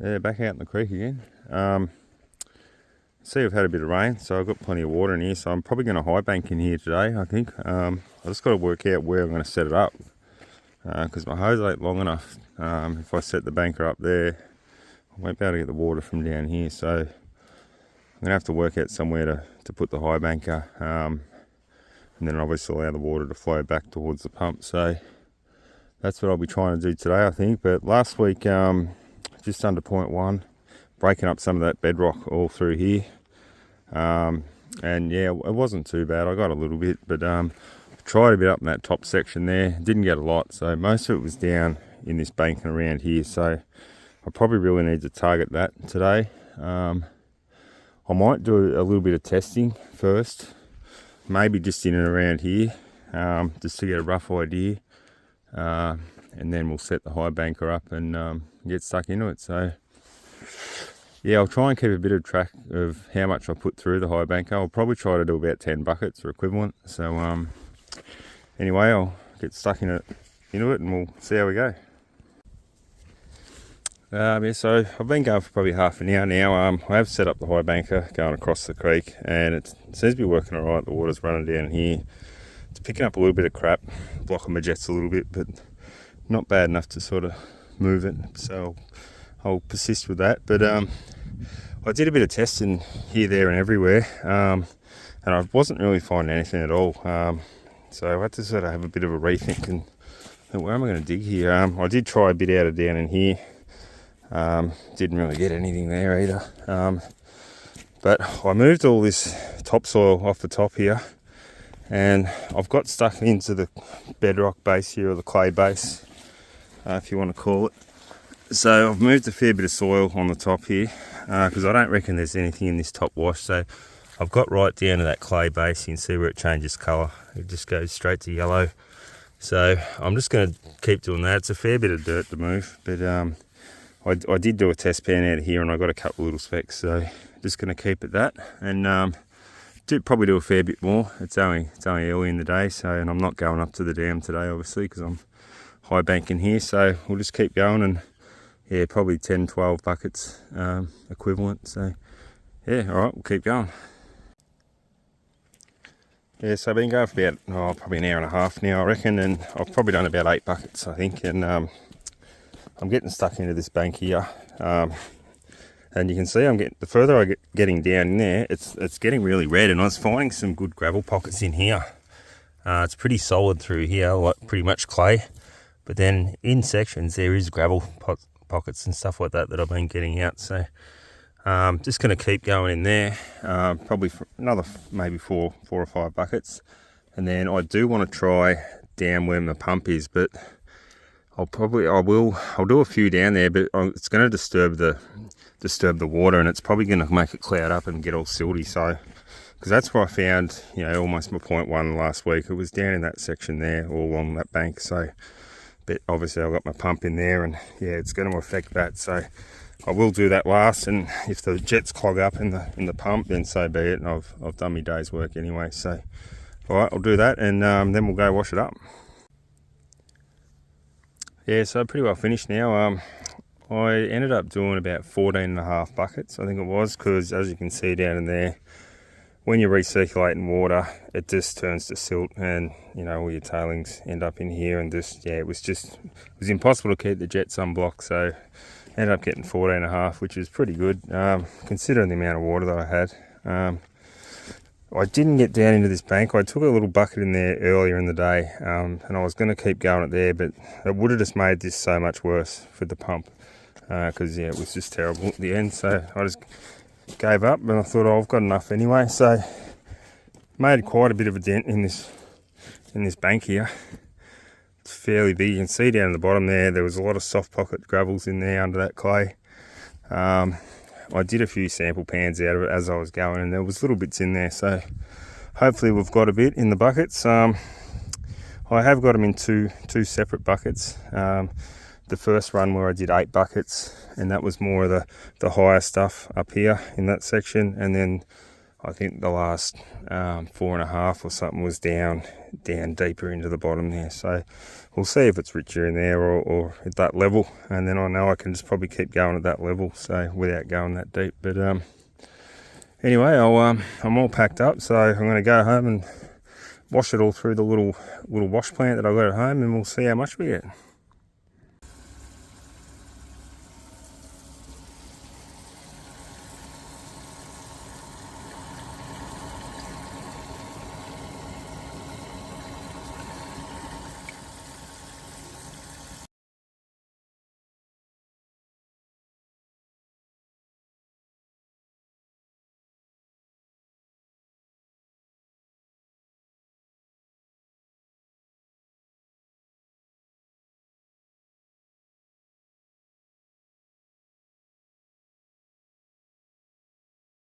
Yeah, back out in the creek again. See, I've had a bit of rain, so I've got plenty of water in here, so I'm probably going to high bank in here today, I think. I just got to work out where I'm going to set it up, because my hose ain't long enough. If I set the banker up there, I won't be able to get the water from down here, so I'm going to have to work out somewhere to put the high banker, and then obviously allow the water to flow back towards the pump. So that's what I'll be trying to do today, I think. But last week, just under 0.1, breaking up some of that bedrock all through here. And yeah, it wasn't too bad. I got a little bit, but tried a bit up in that top section there. Didn't get a lot, so most of it was down in this bank and around here. So I probably really need to target that today. I might do a little bit of testing first, maybe just in and around here, just to get a rough idea. And then we'll set the high banker up and get stuck into it. So yeah, I'll try and keep a bit of track of how much I put through the high banker. I'll probably try to do about 10 buckets or equivalent. So anyway, I'll get stuck into it and we'll see how we go. Yeah, so I've been going for probably half an hour now. I have set up the high banker going across the creek, and it seems to be working all right. The water's running down here. It's picking up a little bit of crap, blocking my jets a little bit, but not bad enough to sort of move it. So I'll persist with that. But I did a bit of testing here, there, and everywhere, and I wasn't really finding anything at all. So I had to sort of have a bit of a rethink and think, where am I going to dig here? I did try a bit out of down in here. Didn't really get anything there either. But I moved all this topsoil off the top here, and I've got stuck into the bedrock base here, or the clay base, if you want to call it. So I've moved a fair bit of soil on the top here, because I don't reckon there's anything in this top wash. So I've got right down to that clay base. You can see where it changes colour. It just goes straight to yellow. So I'm just going to keep doing that. It's a fair bit of dirt to move, but I did do a test pan out of here, and I got a couple of little specks. So just going to keep at that, and probably do a fair bit more. It's only early in the day, so, and I'm not going up to the dam today, obviously, because I'm high banking here. So we'll just keep going, and yeah, probably 10-12 buckets equivalent. So yeah, all right, we'll keep going. Yeah, so I've been going for about probably an hour and a half now, I reckon, and I've probably done about 8 buckets, I think. And I'm getting stuck into this bank here, and you can see the further I get getting down in there, it's getting really red, and I was finding some good gravel pockets in here. It's pretty solid through here, like pretty much clay, but then in sections there is gravel pockets and stuff like that I've been getting out. So just going to keep going in there, probably for another maybe four or 5 buckets, and then I do want to try down where my pump is, but I'll do a few down there, but it's going to disturb the water, and it's probably going to make it cloud up and get all silty. So, because that's where I found, almost my 0.1 last week. It was down in that section there, all along that bank. So, but obviously I've got my pump in there, and yeah, it's going to affect that. So I will do that last, and if the jets clog up in the pump, then so be it. And I've done my day's work anyway. So, all right, I'll do that, and then we'll go wash it up. Yeah, so pretty well finished now. I ended up doing about 14.5 buckets, I think it was, because as you can see down in there, when you're recirculating water, it just turns to silt, and all your tailings end up in here, and it was impossible to keep the jets unblocked. So I ended up getting 14.5, which is pretty good, considering the amount of water that I had. I didn't get down into this bank. I took a little bucket in there earlier in the day, and I was going to keep going it there, but it would have just made this so much worse for the pump, because it was just terrible at the end. So I just gave up, and I thought, I've got enough anyway. So made quite a bit of a dent in this bank here. It's fairly big. You can see down at the bottom there was a lot of soft pocket gravels in there under that clay. I did a few sample pans out of it as I was going, and there was little bits in there, so hopefully we've got a bit in the buckets. I have got them in two separate buckets. The first run where I did 8 buckets, and that was more of the higher stuff up here in that section, and then I think the last 4.5 or something was down deeper into the bottom there. So we'll see if it's richer in there or at that level, and then I know I can just probably keep going at that level, so without going that deep. But anyway, I'm all packed up, so I'm going to go home and wash it all through the little wash plant that I've got at home, and we'll see how much we get.